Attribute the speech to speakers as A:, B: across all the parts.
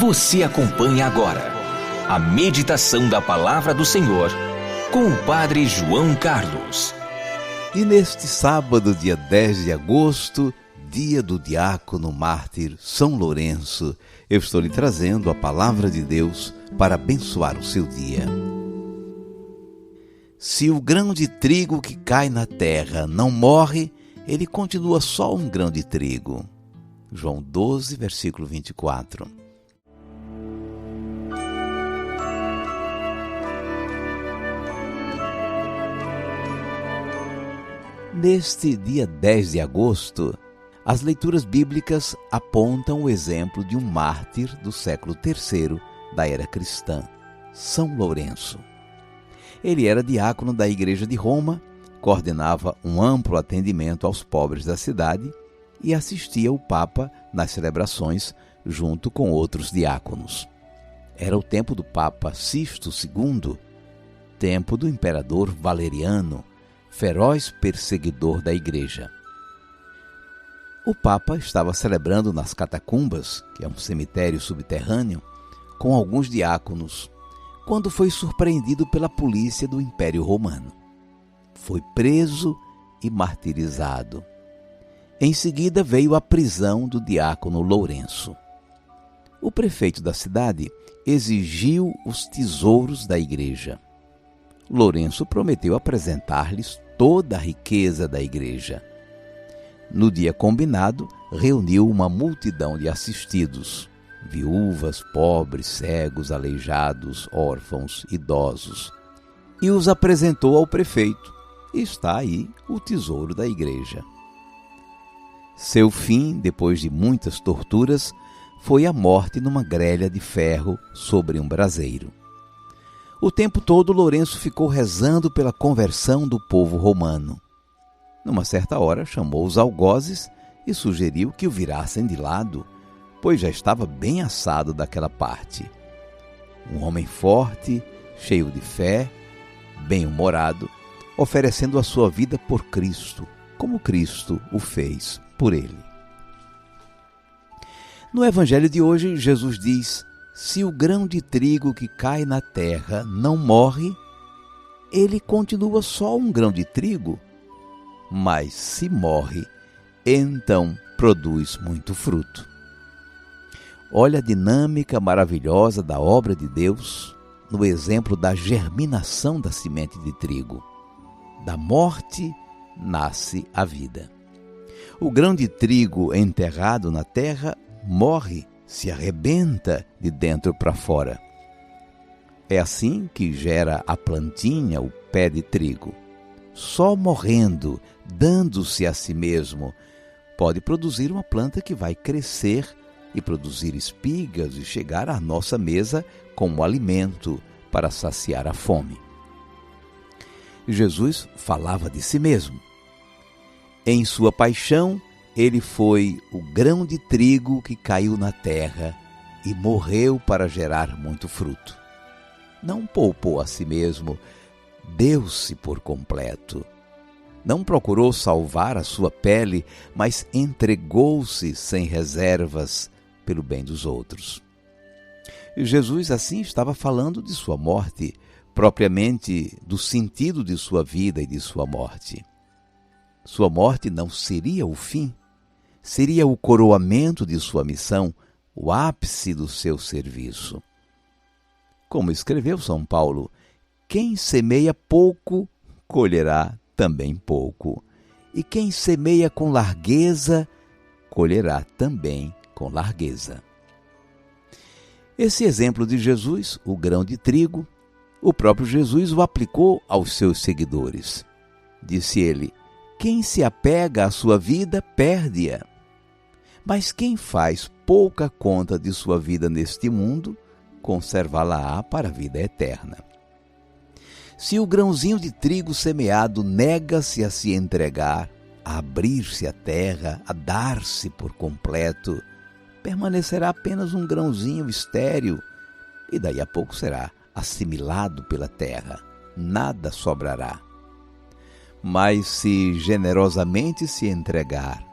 A: Você acompanha agora a meditação da Palavra do Senhor com o Padre João Carlos.
B: E neste sábado, dia 10 de agosto, dia do diácono mártir São Lourenço, eu estou lhe trazendo a Palavra de Deus para abençoar o seu dia. Se o grão de trigo que cai na terra não morre, ele continua só um grão de trigo. João 12, versículo 24. Neste dia 10 de agosto, as leituras bíblicas apontam o exemplo de um mártir do século III da era cristã, São Lourenço. Ele era diácono da Igreja de Roma, coordenava um amplo atendimento aos pobres da cidade e assistia o Papa nas celebrações junto com outros diáconos. Era o tempo do Papa Sisto II, tempo do imperador Valeriano, feroz perseguidor da Igreja. O Papa estava celebrando nas catacumbas, que é um cemitério subterrâneo, com alguns diáconos, quando foi surpreendido pela polícia do Império Romano. Foi preso e martirizado. Em seguida veio a prisão do diácono Lourenço. O prefeito da cidade exigiu os tesouros da igreja. Lourenço prometeu apresentar-lhes toda a riqueza da igreja. No dia combinado, reuniu uma multidão de assistidos, viúvas, pobres, cegos, aleijados, órfãos, idosos, e os apresentou ao prefeito. E está aí o tesouro da igreja. Seu fim, depois de muitas torturas, foi a morte numa grelha de ferro sobre um braseiro. O tempo todo, Lourenço ficou rezando pela conversão do povo romano. Numa certa hora, chamou os algozes e sugeriu que o virassem de lado, pois já estava bem assado daquela parte. Um homem forte, cheio de fé, bem-humorado, oferecendo a sua vida por Cristo, como Cristo o fez por ele. No Evangelho de hoje, Jesus diz: se o grão de trigo que cai na terra não morre, ele continua só um grão de trigo, mas se morre, então produz muito fruto. Olha a dinâmica maravilhosa da obra de Deus no exemplo da germinação da semente de trigo. Da morte nasce a vida. O grão de trigo enterrado na terra morre, se arrebenta de dentro para fora. É assim que gera a plantinha, o pé de trigo. Só morrendo, dando-se a si mesmo, pode produzir uma planta que vai crescer e produzir espigas e chegar à nossa mesa como alimento para saciar a fome. Jesus falava de si mesmo. Em sua paixão, ele foi o grão de trigo que caiu na terra e morreu para gerar muito fruto. Não poupou a si mesmo, deu-se por completo. Não procurou salvar a sua pele, mas entregou-se sem reservas pelo bem dos outros. E Jesus assim estava falando de sua morte, propriamente do sentido de sua vida e de sua morte. Sua morte não seria o fim, seria o coroamento de sua missão, o ápice do seu serviço. Como escreveu São Paulo, quem semeia pouco, colherá também pouco. E quem semeia com largueza, colherá também com largueza. Esse exemplo de Jesus, o grão de trigo, o próprio Jesus o aplicou aos seus seguidores. Disse ele: quem se apega à sua vida, perde-a. Mas quem faz pouca conta de sua vida neste mundo, conservá-la-á para a vida eterna. Se o grãozinho de trigo semeado nega-se a se entregar, a abrir-se à terra, a dar-se por completo, permanecerá apenas um grãozinho estéril e daí a pouco será assimilado pela terra. Nada sobrará. Mas se generosamente se entregar,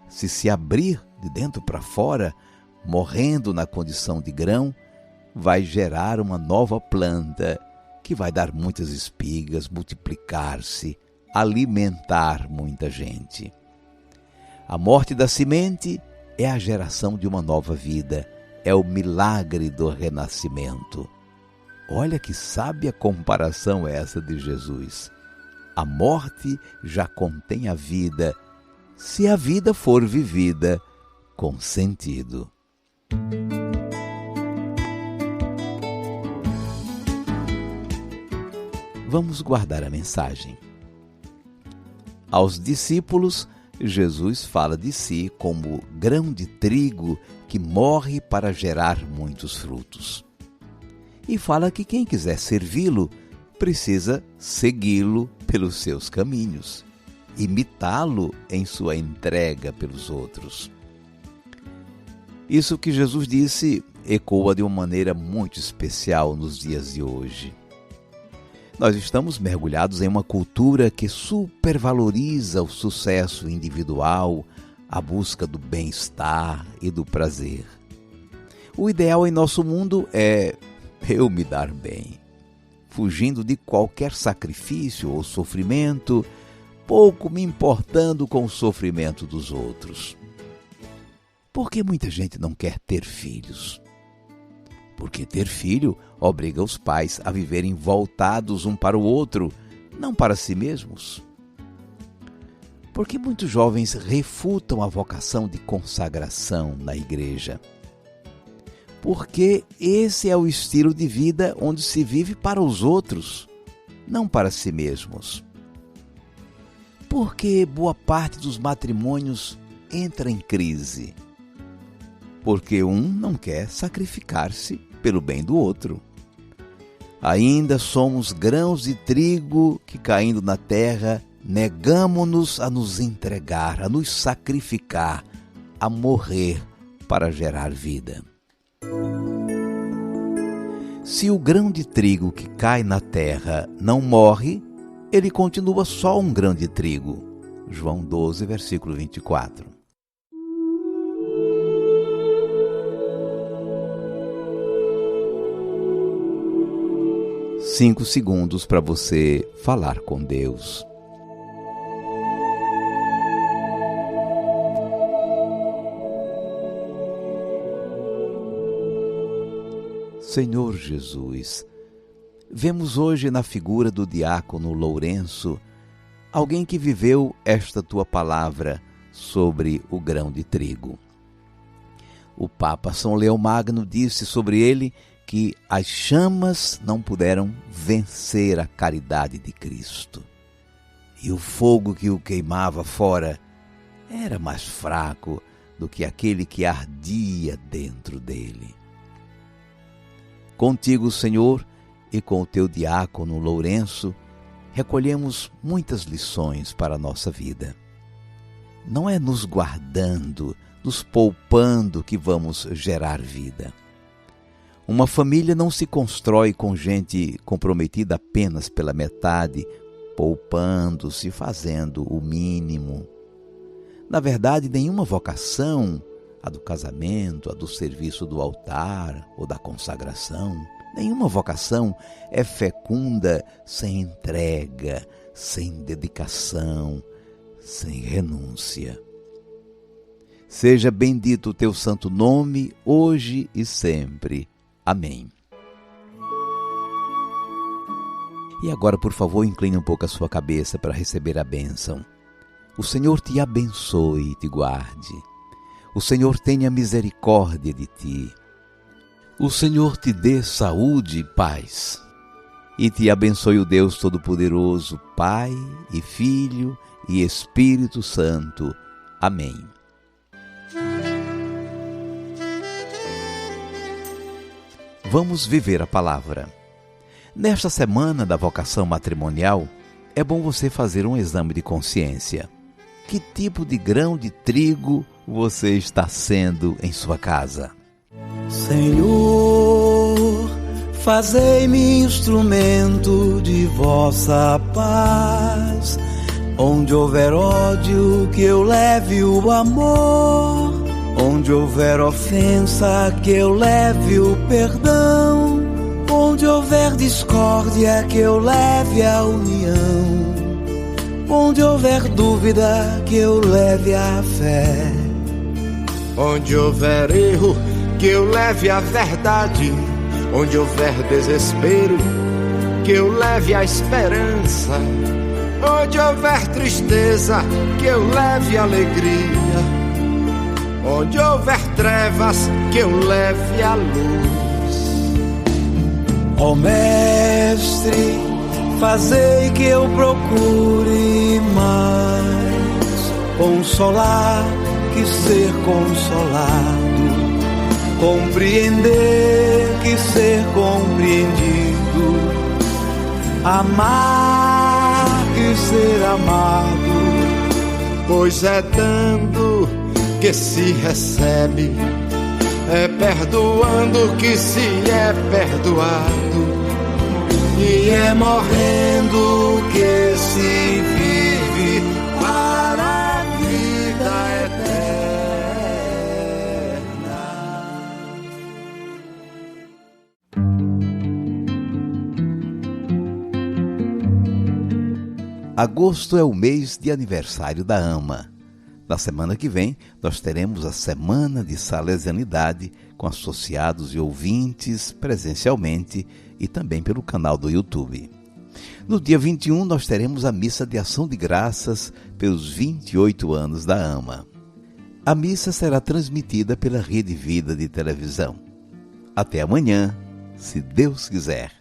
B: se abrir de dentro para fora, morrendo na condição de grão, vai gerar uma nova planta que vai dar muitas espigas, multiplicar-se, alimentar muita gente. A morte da semente é a geração de uma nova vida, é o milagre do renascimento. Olha que sábia comparação é essa de Jesus. A morte já contém a vida, se a vida for vivida com sentido. Vamos guardar a mensagem. Aos discípulos, Jesus fala de si como grão de trigo que morre para gerar muitos frutos. E fala que quem quiser servi-lo precisa segui-lo pelos seus caminhos, imitá-lo em sua entrega pelos outros. Isso que Jesus disse ecoa de uma maneira muito especial nos dias de hoje. Nós estamos mergulhados em uma cultura que supervaloriza o sucesso individual, a busca do bem-estar e do prazer. O ideal em nosso mundo é eu me dar bem, fugindo de qualquer sacrifício ou sofrimento, pouco me importando com o sofrimento dos outros. Por que muita gente não quer ter filhos? Porque ter filho obriga os pais a viverem voltados um para o outro, não para si mesmos. Porque muitos jovens refutam a vocação de consagração na igreja. Porque esse é o estilo de vida onde se vive para os outros, não para si mesmos. Porque boa parte dos matrimônios entra em crise. Porque um não quer sacrificar-se pelo bem do outro. Ainda somos grãos de trigo que, caindo na terra, negamo-nos a nos entregar, a nos sacrificar, a morrer para gerar vida. Se o grão de trigo que cai na terra não morre, ele continua só um grão de trigo. João 12, versículo 24. Cinco segundos para você falar com Deus. Senhor Jesus, vemos hoje na figura do diácono Lourenço alguém que viveu esta tua palavra sobre o grão de trigo. O Papa São Leão Magno disse sobre ele que as chamas não puderam vencer a caridade de Cristo. E o fogo que o queimava fora era mais fraco do que aquele que ardia dentro dele. Contigo, Senhor, e com o teu diácono Lourenço, recolhemos muitas lições para a nossa vida. Não é nos guardando, nos poupando que vamos gerar vida. Uma família não se constrói com gente comprometida apenas pela metade, poupando-se, fazendo o mínimo. Na verdade, nenhuma vocação, a do casamento, a do serviço do altar ou da consagração, nenhuma vocação é fecunda sem entrega, sem dedicação, sem renúncia. Seja bendito o teu santo nome, hoje e sempre. Amém. E agora, por favor, incline um pouco a sua cabeça para receber a bênção. O Senhor te abençoe e te guarde. O Senhor tenha misericórdia de ti. O Senhor te dê saúde e paz. E te abençoe o Deus Todo-Poderoso, Pai e Filho e Espírito Santo. Amém. Vamos viver a palavra. Nesta semana da vocação matrimonial, é bom você fazer um exame de consciência. Que tipo de grão de trigo você está sendo em sua casa?
C: Senhor, fazei-me instrumento de vossa paz. Onde houver ódio, que eu leve o amor. Onde houver ofensa, que eu leve o perdão. Onde houver discórdia, que eu leve a união. Onde houver dúvida, que eu leve a fé.
D: Onde houver erro, que eu leve a verdade. Onde houver desespero, que eu leve a esperança. Onde houver tristeza, que eu leve a alegria. Onde houver trevas, que eu leve a luz.
C: Ó Mestre, fazei que eu procure mais consolar que ser consolado, compreender que ser compreendido, amar que ser amado.
D: Pois é dando que se recebe, é perdoando que se é perdoado,
C: e é morrendo que se vive para a vida eterna.
B: Agosto é o mês de aniversário da AMA. Na semana que vem, nós teremos a Semana de Salesianidade com associados e ouvintes presencialmente e também pelo canal do YouTube. No dia 21, nós teremos a Missa de Ação de Graças pelos 28 anos da AMA. A missa será transmitida pela Rede Vida de televisão. Até amanhã, se Deus quiser.